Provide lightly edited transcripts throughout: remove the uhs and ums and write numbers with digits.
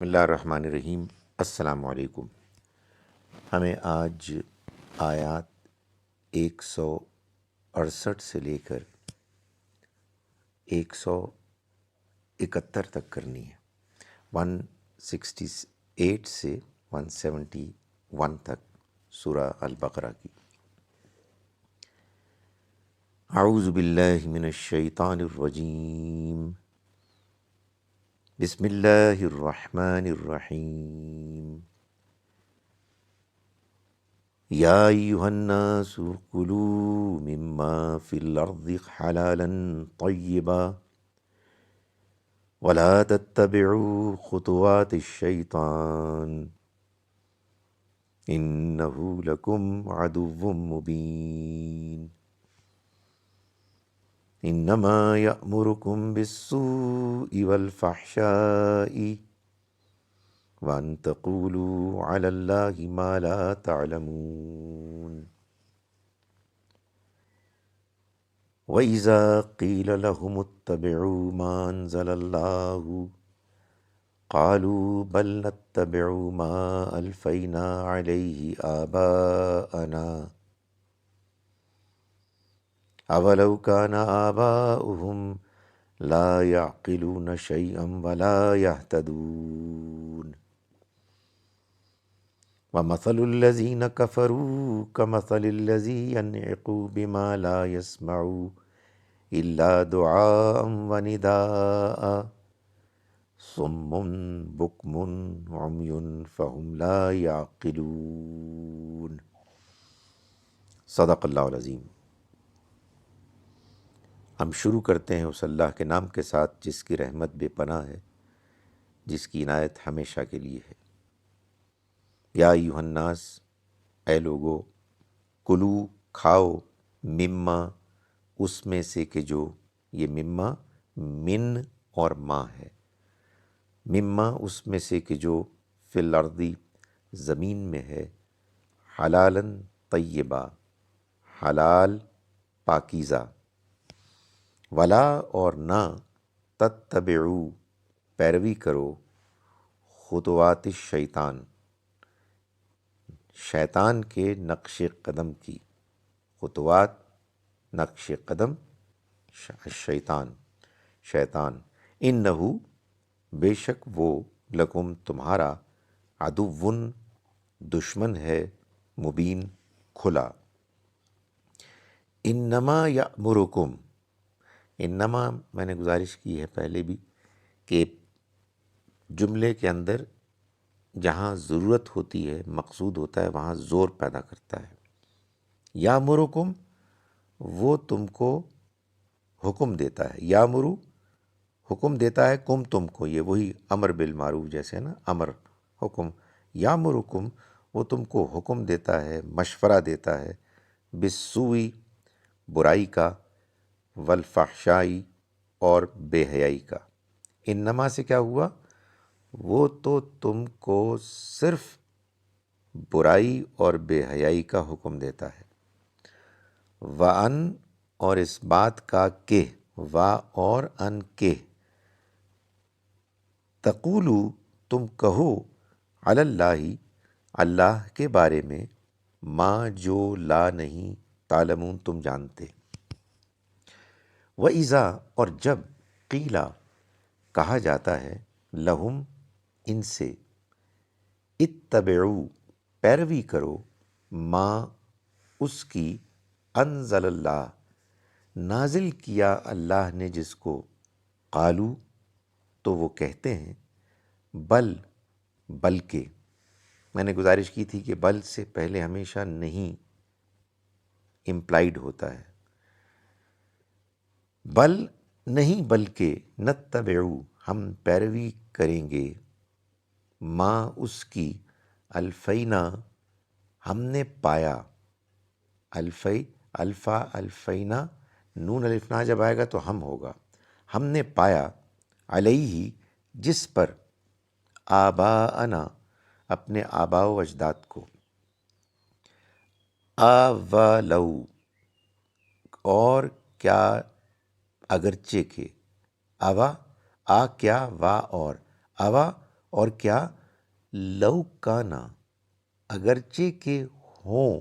بسم اللہ الرحمن الرحیم۔ السلام علیکم۔ ہمیں آج آیات 168 سے لے کر 171 تک کرنی ہے، 168 سے 171 تک سورہ البقرہ کی۔ اعوذ باللہ من الشیطان الرجیم، بسم اللہ الرحمن الرحیم۔ یا ایہا الناس کلوا مما فی الارض حلالا طیبا ولا تتبعوا خطوات الشیطان انہ لکم عدو مبین۔ انما یأمرکم بالسوء والفحشاء وَأَن تَقُولُوا عَلَى اللَّهِ مَا لَا تَعْلَمُونَ۔ وَإِذَا قِيلَ لَهُمُ اتَّبِعُوا مَا أَنزَلَ اللَّهُ قَالُوا بَلْ نَتَّبِعُ مَا أَلْفَيْنَا عَلَيْهِ آبَاءَنَا أَوَلَوْ كَانَ آبَاؤُهُمْ لَا يَعْقِلُونَ شَيْئًا وَلَا يَهْتَدُونَ۔ وَمَثَلُ الَّذِينَ كَفَرُوا كَمَثَلِ الَّذِي يَنْعِقُ بِمَا لَا يَسْمَعُ إِلَّا دُعَاءً وَنِدَاءً صُمٌّ بُكْمٌ عُمْيٌ فَهُمْ لَا يَعْقِلُونَ۔ صدق اللہ العظیم۔ ہم شروع کرتے ہیں اس اللہ کے نام کے ساتھ جس کی رحمت بے پناہ ہے، جس کی عنایت ہمیشہ کے لیے ہے۔ یا ایھا الناس، اے لوگو، کلو کھاؤ، مما اس میں سے کہ جو، یہ مما من اور ما ہے، مما اس میں سے کہ جو فی الارض زمین میں ہے، حلالا طیبا حلال پاکیزہ، ولا اور نہ، تتبعوا پیروی کرو، خطوات الشیطان شیطان کے نقش قدم کی، خطوات نقش قدم شیطان، انہو بے شک وہ، لکم تمہارا، عدو دشمن ہے، مبین کھلا۔ انما یأمرکم، انما میں نے گزارش کی ہے پہلے بھی کہ جملے کے اندر جہاں ضرورت ہوتی ہے، مقصود ہوتا ہے، وہاں زور پیدا کرتا ہے۔ یامرکم وہ تم کو حکم دیتا ہے، یامرو حکم دیتا ہے، کم تم کو، یہ وہی امر بالمعروف جیسے نا، امر حکم، یامرکم وہ تم کو حکم دیتا ہے، مشورہ دیتا ہے، بالسوء برائی کا، والفحشائی اور بے حیائی کا۔ انما سے کیا ہوا؟ وہ تو تم کو صرف برائی اور بے حیائی کا حکم دیتا ہے، وَأَن اور اس بات کا کہ، وا اور ان کے، تقولو تم کہو، علی اللہ اللہ کے بارے میں، ما جو لا نہیں، تعلمون تم جانتے۔ وَإِذَا اور جب، قیلا کہا جاتا ہے، لہم ان سے، اتبعو پیروی کرو، ما اس کی، انزل اللہ نازل کیا اللہ نے جس کو، قالو تو وہ کہتے ہیں، بلکہ، میں نے گزارش کی تھی کہ بل سے پہلے ہمیشہ نہیں امپلائیڈ ہوتا ہے، بل نہیں بلکہ، نتبعو ہم پیروی کریں گے، ما اس کی، الفینا ہم نے پایا، الفینا نون الف نا جب آئے گا تو ہم ہوگا، ہم نے پایا، علیہ جس پر، آباءنا اپنے آباء و اجداد کو، اولو اور کیا اگرچہ کہ، اوا کیا، وا اور، اوا اور کیا لو کانا اگرچہ کہ ہوں،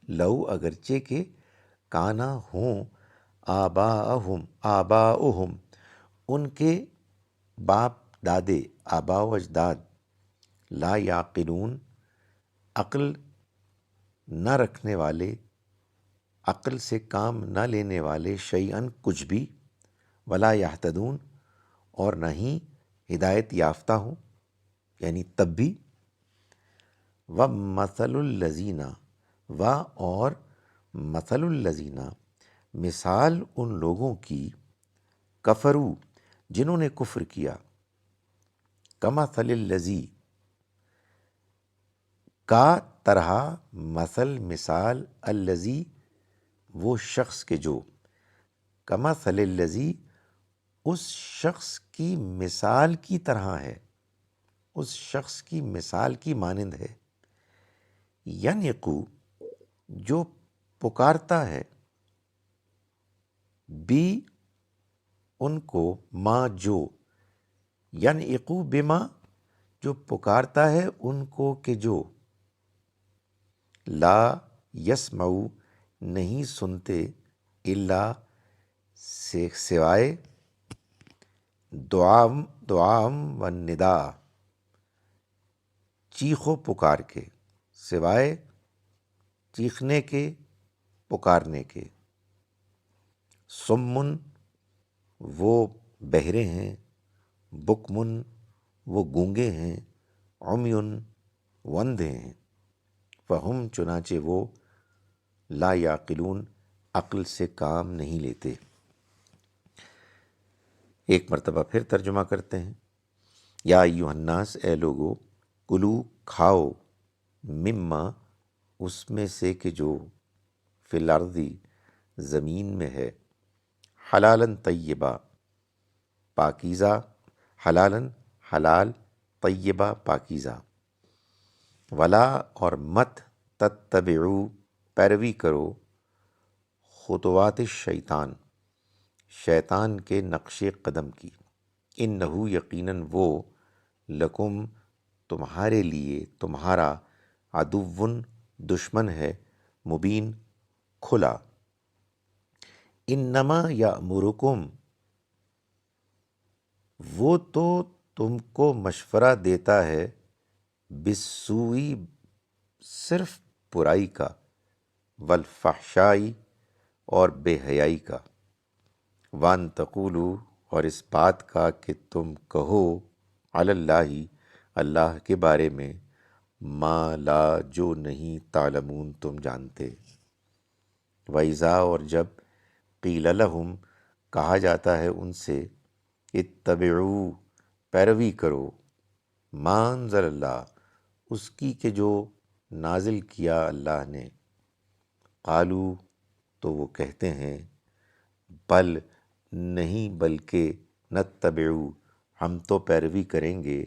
لو اگرچہ کہ کانا ہوں، آباؤہم ان کے باپ دادے، آبا و اجداد، لا یعقلون عقل نہ رکھنے والے، عقل سے کام نہ لینے والے، شیئن کچھ بھی، ولا یہتدون اور نہ ہی ہدایت یافتہ ہوں، یعنی تب بھی، وَمَثَلُ الَّذِينَ اور مثل الذین مثال ان لوگوں کی، کفرو جنہوں نے کفر کیا، کمثل الذی کا طرح، مثل مثال، الذی وہ شخص کے جو، کمثل الذی اس شخص کی مثال کی طرح ہے، اس شخص کی مثال کی مانند ہے، ینقو جو پکارتا ہے، بھی ان کو، ما جو، ینقو بما جو پکارتا ہے ان کو کہ جو، لا یسمعو نہیں سنتے، الا سوائے، دعام و ندا چیخ و پکار کے، سوائے چیخنے کے، پکارنے کے، سمن وہ بہرے ہیں، بکمن وہ گونگے ہیں، عمیٌ وہ اندھے ہیں، فہم چنانچہ وہ، لا یعقلون عقل سے کام نہیں لیتے۔ ایک مرتبہ پھر ترجمہ کرتے ہیں، یا ایھا الناس اے لوگو، کلو کھاؤ، مما اس میں سے کہ جو، فی الارض زمین میں ہے، حلالاً طیبہ پاکیزہ، حلالاً حلال، طیبہ پاکیزہ، ولا اور مت، تتبعوا پیروی کرو، خطوات الشیطان شیطان کے نقش قدم کی، انہ یقیناً وہ، لکم تمہارے لیے، تمہارا، عدوٌ دشمن ہے، مبین کھلا، انما یأمرکم وہ تو تم کو مشورہ دیتا ہے، بالسوء صرف برائی کا، والفحشاء اور بے حیائی کا، وان تقولوا اور اس بات کا کہ تم کہو، علی اللہ اللہ کے بارے میں، ما لا جو نہیں، تعلمون تم جانتے۔ وَإِذَا اور جب، قیل لہم کہا جاتا ہے ان سے، اتبعوا پیروی کرو، ما انزل اللہ اس کی کہ جو نازل کیا اللہ نے، قالوا تو وہ کہتے ہیں، بل نہیں بلکہ، نتبع ہم تو پیروی کریں گے،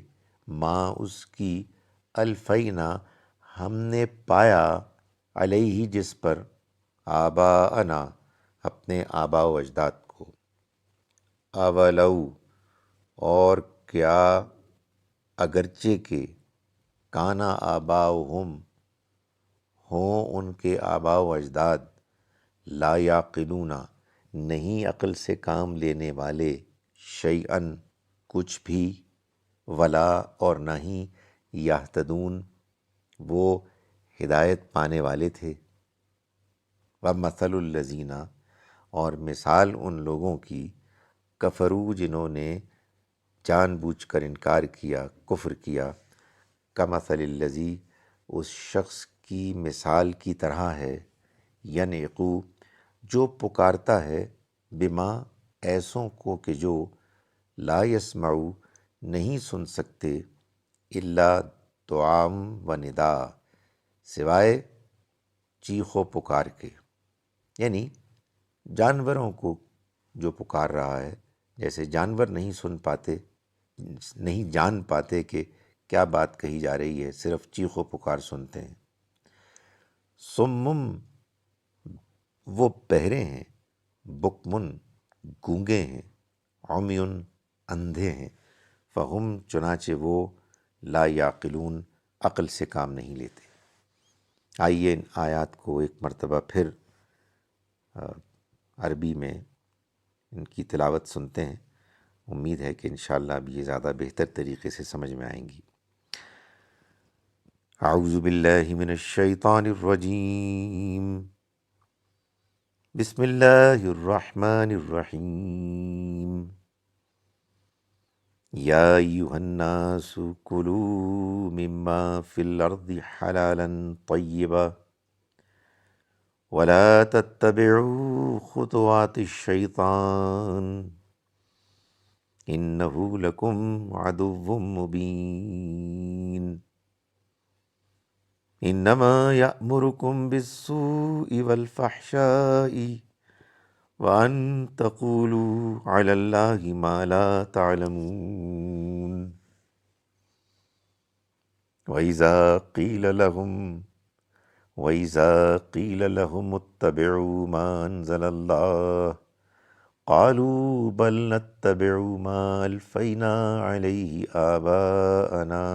ما اس کی، الفینا ہم نے پایا، علیہ جس پر، آباءنا اپنے آبا و اجداد کو، اولو اور کیا اگرچہ کہ، کانا آباؤہم ہوں ان کے آبا و اجداد، لا یعقلون نہیں عقل سے کام لینے والے، شیئن کچھ بھی، ولا اور نہ ہی، یہتدون وہ ہدایت پانے والے تھے، وَمَثَلُ الَّذِینَ اور مثال ان لوگوں کی، کفرو جنہوں نے جان بوجھ کر انکار کیا، کفر کیا، کمثل الذی اس شخص کی مثال کی طرح ہے، ینقو جو پکارتا ہے، بما ایسوں کو کہ جو، لا یسمعو نہیں سن سکتے، الا دعام و ندا سوائے چیخ و پکار کے، یعنی جانوروں کو جو پکار رہا ہے، جیسے جانور نہیں سن پاتے، نہیں جان پاتے کہ کیا بات کہی جا رہی ہے، صرف چیخ و پکار سنتے ہیں، سمم وہ بہرے ہیں، بکمن گونگے ہیں، عمیٌ اندھے ہیں، فہم چنانچہ وہ، لا یعقلون، عقل سے کام نہیں لیتے۔ آئیے ان آیات کو ایک مرتبہ پھر عربی میں ان کی تلاوت سنتے ہیں، امید ہے کہ انشاءاللہ اب یہ زیادہ بہتر طریقے سے سمجھ میں آئیں گی۔ اعوذ باللہ من الشیطان الرجیم، بسم اللہ الرحمن الرحیم، یا ایہا الناس کلوا مما فی الارض حلالا طیبا ولا تتبعوا خطوات الشیطان انہ لکم عدو مبین، انما یأمرکم بالسوء والفحشاء وان تقولوا علی اللہ ما لا تعلمون، وَإِذَا قِيلَ لَهُمُ اتَّبِعُوا مَا أَنزَلَ اللَّهُ قَالُوا بَلْ نَتَّبِعُ مَا أَلْفَيْنَا عَلَيْهِ آبَاءَنَا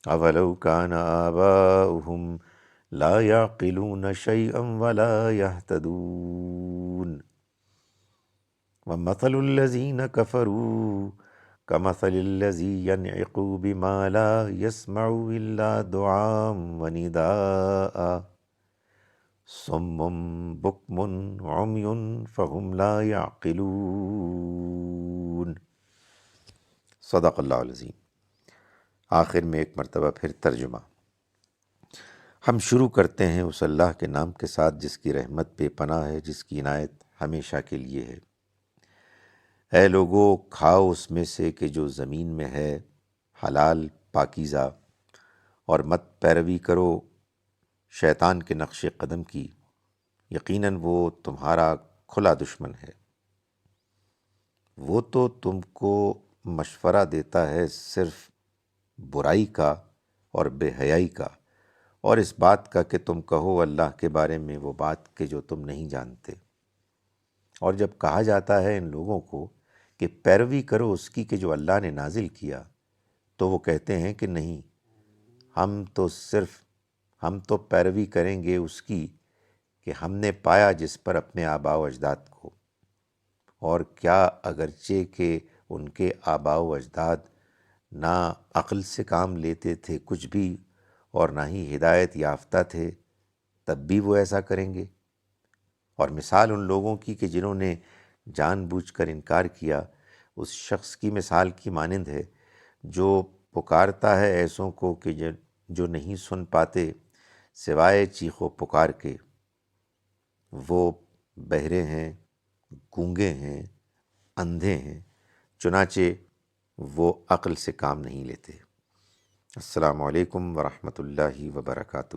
أَوَلَوْ كَانَ آبَاؤُهُمْ لَا يَعْقِلُونَ شَيْئًا وَلَا يَهْتَدُونَ، وَمَثَلُ الَّذِينَ كَفَرُوا كَمَثَلِ الَّذِي يَنْعِقُ بِمَا لَا يَسْمَعُ إِلَّا دُعَاءً وَنِدَاءً صُمٌّ بُكْمٌ عُمْيٌ فَهُمْ لَا يَعْقِلُونَ۔ صدق اللہ العظیم۔ آخر میں ایک مرتبہ پھر ترجمہ۔ ہم شروع کرتے ہیں اس اللہ کے نام کے ساتھ جس کی رحمت بے پناہ ہے، جس کی عنایت ہمیشہ کے لیے ہے۔ اے لوگو، کھاؤ اس میں سے کہ جو زمین میں ہے، حلال پاکیزہ، اور مت پیروی کرو شیطان کے نقش قدم کی، یقیناً وہ تمہارا کھلا دشمن ہے۔ وہ تو تم کو مشورہ دیتا ہے صرف برائی کا اور بے حیائی کا، اور اس بات کا کہ تم کہو اللہ کے بارے میں وہ بات کہ جو تم نہیں جانتے۔ اور جب کہا جاتا ہے ان لوگوں کو کہ پیروی کرو اس کی کہ جو اللہ نے نازل کیا، تو وہ کہتے ہیں کہ نہیں، ہم تو پیروی کریں گے اس کی کہ ہم نے پایا جس پر اپنے آباء و اجداد کو، اور کیا اگرچہ کہ ان کے آباء و اجداد نہ عقل سے کام لیتے تھے کچھ بھی، اور نہ ہی ہدایت یافتہ تھے، تب بھی وہ ایسا کریں گے۔ اور مثال ان لوگوں کی کہ جنہوں نے جان بوجھ کر انکار کیا، اس شخص کی مثال کی مانند ہے جو پکارتا ہے ایسوں کو کہ جو نہیں سن پاتے سوائے چیخ و پکار کے۔ وہ بہرے ہیں، گونگے ہیں، اندھے ہیں، چنانچہ وہ عقل سے کام نہیں لیتے۔ السلام علیکم ورحمۃ اللہ وبرکاتہ۔